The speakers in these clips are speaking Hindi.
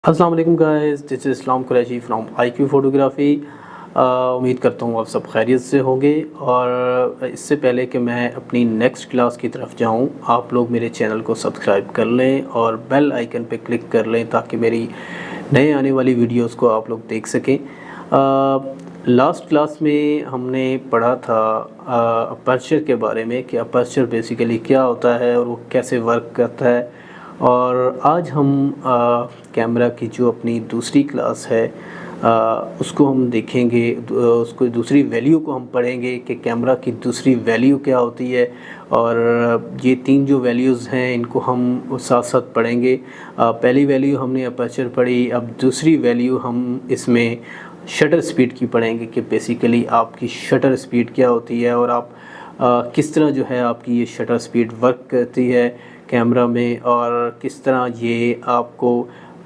अस्सलाम वालेकुम guys, this is Islam Qureshi from IQ photography. उम्मीद करता हूँ आप सब खैरियत से होंगे। और इससे पहले कि मैं अपनी नेक्स्ट क्लास की तरफ जाऊँ, आप लोग मेरे चैनल को सब्सक्राइब कर लें और बेल आइकन पे क्लिक कर लें ताकि मेरी नए आने वाली वीडियोस को आप लोग देख सकें। लास्ट क्लास में हमने पढ़ा था अपर्चर के बारे में कि अपर्चर बेसिकली क्या होता है और वो कैसे वर्क करता है। और आज हम कैमरा की जो अपनी दूसरी क्लास है उसको हम देखेंगे, उसको दूसरी वैल्यू को हम पढ़ेंगे कि कैमरा की दूसरी वैल्यू क्या होती है। और ये तीन जो वैल्यूज़ हैं इनको हम साथ साथ पढ़ेंगे। पहली वैल्यू हमने अपर्चर पढ़ी, अब दूसरी वैल्यू हम इसमें शटर स्पीड की पढ़ेंगे कि बेसिकली आपकी शटर स्पीड क्या होती है और आप किस तरह जो है आपकी ये शटर स्पीड वर्क करती है कैमरा में, और किस तरह ये आपको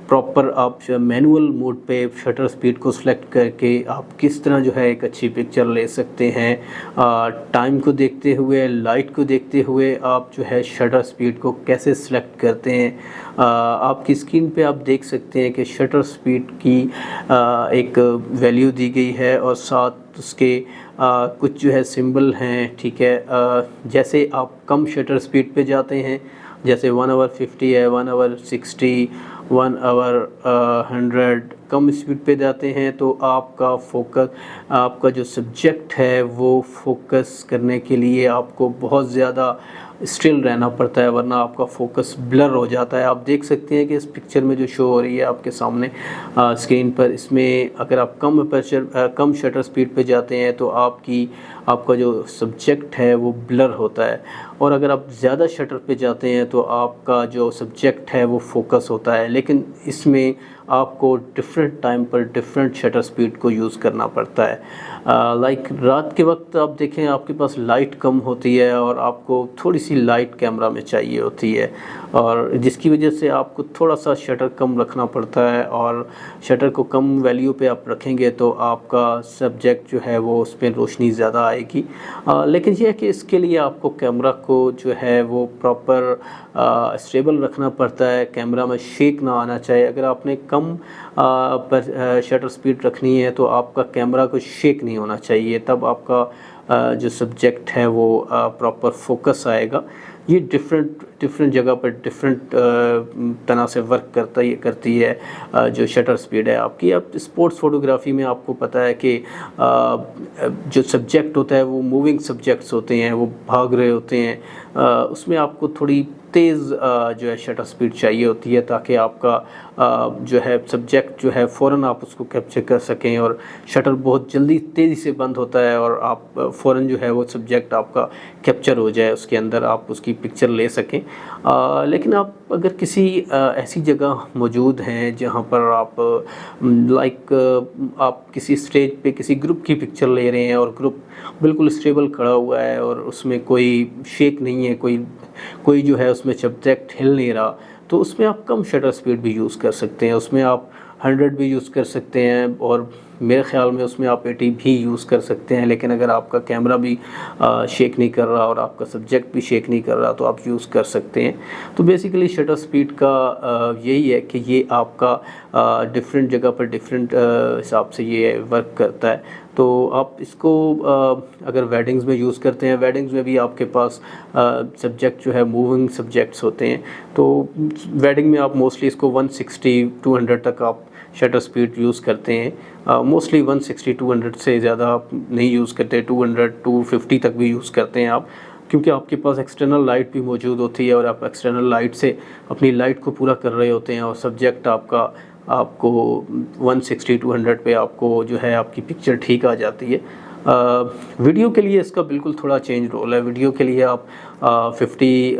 प्रॉपर आप मैनुअल मोड पे शटर स्पीड को सिलेक्ट करके आप किस तरह जो है एक अच्छी पिक्चर ले सकते हैं। टाइम को देखते हुए, लाइट को देखते हुए आप जो है शटर स्पीड को कैसे सिलेक्ट करते हैं। आपकी स्क्रीन पे आप देख सकते हैं कि शटर स्पीड की एक वैल्यू दी गई है और साथ उसके कुछ जो है सिंबल हैं, ठीक है। जैसे आप कम शटर स्पीड पे जाते हैं, जैसे 1 आवर 50 है, 1 आवर 60, 1 आवर 100 कम स्पीड पे जाते हैं तो आपका फोकस, आपका जो सब्जेक्ट है वो फोकस करने के लिए आपको बहुत ज़्यादा स्टिल रहना पड़ता है, वरना आपका फोकस ब्लर हो जाता है। आप देख सकते हैं कि इस पिक्चर में जो शो हो रही है आपके सामने स्क्रीन पर, इसमें अगर आप कम शटर स्पीड पे जाते हैं तो आपका जो सब्जेक्ट है वो ब्लर होता है, और अगर आप ज़्यादा शटर पे जाते हैं तो आपका जो सब्जेक्ट है वो फोकस होता है। लेकिन इसमें आपको डिफरेंट टाइम पर डिफरेंट शटर स्पीड को यूज़ करना पड़ता है। लाइक रात के वक्त आप देखें आपके पास लाइट कम होती है और आपको थोड़ी सी लाइट कैमरा में चाहिए होती है, और जिसकी वजह से आपको थोड़ा सा शटर कम रखना पड़ता है, और शटर को कम वैल्यू पे आप रखेंगे तो आपका सब्जेक्ट जो है वो उसमें रोशनी ज़्यादा आएगी। लेकिन यह है कि इसके लिए आपको कैमरा को जो है वो प्रॉपर स्टेबल रखना पड़ता है, कैमरा में शेक ना आना चाहिए। अगर आपने कम पर शटर स्पीड रखनी है तो आपका कैमरा को शेक नहीं होना चाहिए, तब आपका जो सब्जेक्ट है वो प्रॉपर फोकस आएगा। ये डिफरेंट जगह पर डिफरेंट तरह से वर्क करती है जो शटर स्पीड है आपकी। अब स्पोर्ट्स फोटोग्राफी में आपको पता है कि जो सब्जेक्ट होता है वो मूविंग सब्जेक्ट्स होते हैं, वो भाग रहे होते हैं। उसमें आपको थोड़ी तेज़ जो है शटर स्पीड चाहिए होती है ताकि आपका जो है सब्जेक्ट जो है फ़ौरन आप उसको कैप्चर कर सकें, और शटर बहुत जल्दी तेज़ी से बंद होता है और आप फ़ौरन जो है वो सब्जेक्ट आपका कैप्चर हो जाए, उसके अंदर आप उसकी पिक्चर ले सकें। लेकिन आप अगर किसी ऐसी जगह मौजूद हैं जहाँ पर आप आप किसी स्टेज पे किसी ग्रुप की पिक्चर ले रहे हैं और ग्रुप बिल्कुल स्टेबल खड़ा हुआ है और उसमें कोई शेक नहीं है, कोई जो है उसमें सब्जेक्ट हिल नहीं रहा, तो उसमें आप कम शटर स्पीड भी यूज़ कर सकते हैं। उसमें आप 100 भी यूज़ कर सकते हैं और मेरे ख़्याल में उसमें आप 80 भी यूज़ कर सकते हैं। लेकिन अगर आपका कैमरा भी शेक नहीं कर रहा और आपका सब्जेक्ट भी शेक नहीं कर रहा तो आप यूज़ कर सकते हैं। तो बेसिकली शटर स्पीड का यही है कि ये आपका डिफरेंट जगह पर डिफरेंट हिसाब से ये वर्क करता है। तो आप इसको अगर वेडिंग्स में यूज़ करते हैं, वेडिंग्स में भी आपके पास सब्जेक्ट जो है मूविंग सब्जेक्ट्स होते हैं, तो वेडिंग में आप मोस्टली इसको 160-200 तक आप शटर स्पीड यूज़ करते हैं। मोस्टली 160-200 से ज़्यादा आप नहीं यूज़ करते, 200-250 तक भी यूज़ करते हैं आप, क्योंकि आपके पास एक्सटर्नल लाइट भी मौजूद होती है और आप एक्सटर्नल लाइट से अपनी लाइट को पूरा कर रहे होते हैं, और सब्जेक्ट आपको 160-200 पे आपको जो है आपकी पिक्चर ठीक आ जाती है। वीडियो के लिए इसका बिल्कुल थोड़ा चेंज रोल है। वीडियो के लिए आप 50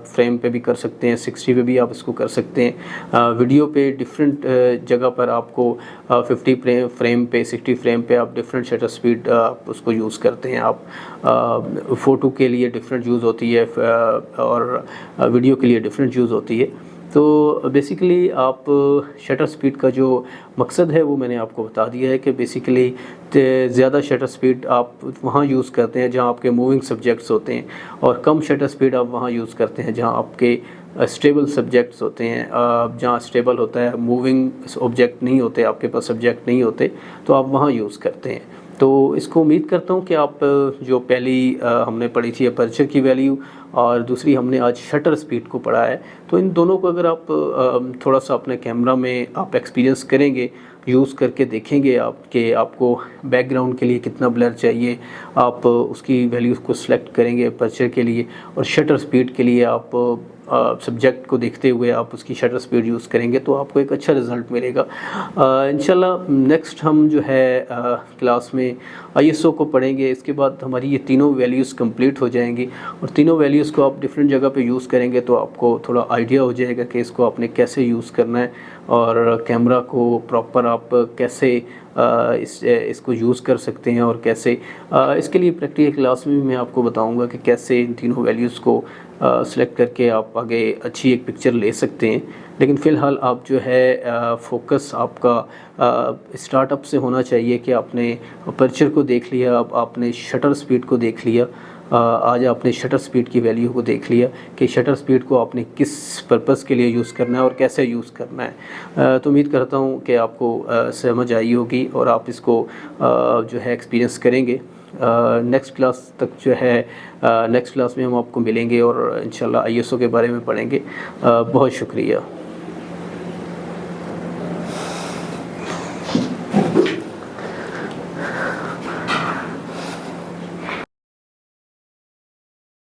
फ्रेम पे भी कर सकते हैं, 60 पे भी आप इसको कर सकते हैं। वीडियो पे डिफरेंट जगह पर आपको 50 फ्रेम पे, 60 फ्रेम पे आप डिफरेंट शटर स्पीड आप उसको यूज़ करते हैं। आप फ़ोटो के लिए डिफरेंट यूज़ होती है और वीडियो के लिए डिफरेंट यूज़ होती है। तो बेसिकली आप शटर स्पीड का जो मकसद है वो मैंने आपको बता दिया है कि बेसिकली ज़्यादा शटर स्पीड आप वहाँ यूज़ करते हैं जहाँ आपके मूविंग सब्जेक्ट्स होते हैं, और कम शटर स्पीड आप वहाँ यूज़ करते हैं जहाँ आपके स्टेबल सब्जेक्ट्स होते हैं, जहाँ स्टेबल होता है, मूविंग ऑब्जेक्ट नहीं होते, आपके पास सब्जेक्ट नहीं होते, तो आप वहाँ यूज़ करते हैं। तो इसको उम्मीद करता हूँ कि आप जो पहली हमने पढ़ी थी अपर्चर की वैल्यू और दूसरी हमने आज शटर स्पीड को पढ़ा है, तो इन दोनों को अगर आप थोड़ा सा अपने कैमरा में आप एक्सपीरियंस करेंगे, यूज़ करके देखेंगे आप कि आपको बैकग्राउंड के लिए कितना ब्लर चाहिए, आप उसकी वैल्यूज़ को सिलेक्ट करेंगे अपर्चर के लिए, और शटर स्पीड के लिए आप सब्जेक्ट को देखते हुए आप उसकी शटर स्पीड यूज़ करेंगे तो आपको एक अच्छा रिज़ल्ट मिलेगा। इंशाल्लाह नेक्स्ट हम जो है क्लास में आईएसओ को पढ़ेंगे। इसके बाद हमारी ये तीनों वैल्यूज़ कंप्लीट हो जाएंगी और तीनों वैल्यूज़ को आप डिफरेंट जगह पे यूज़ करेंगे तो आपको थोड़ा आइडिया हो जाएगा कि इसको आपने कैसे यूज़ करना है और कैमरा को प्रॉपर आप कैसे इसको यूज़ कर सकते हैं और कैसे इसके लिए प्रैक्टिकल क्लास में भी मैं आपको बताऊंगा कि कैसे इन तीनों वैल्यूज़ को सिलेक्ट करके आप आगे अच्छी एक पिक्चर ले सकते हैं। लेकिन फ़िलहाल आप जो है फोकस आपका स्टार्टअप से होना चाहिए कि आपने अपर्चर को देख लिया, अब आपने शटर स्पीड को देख लिया, आज आपने शटर स्पीड की वैल्यू को देख लिया कि शटर स्पीड को आपने किस पर्पस के लिए यूज़ करना है और कैसे यूज़ करना है। तो उम्मीद करता हूँ कि आपको समझ आई होगी और आप इसको जो है एक्सपीरियंस करेंगे। नेक्स्ट क्लास तक जो है नेक्स्ट क्लास में हम आपको मिलेंगे और इंशाल्लाह आईएसओ के बारे में पढ़ेंगे। बहुत शुक्रिया।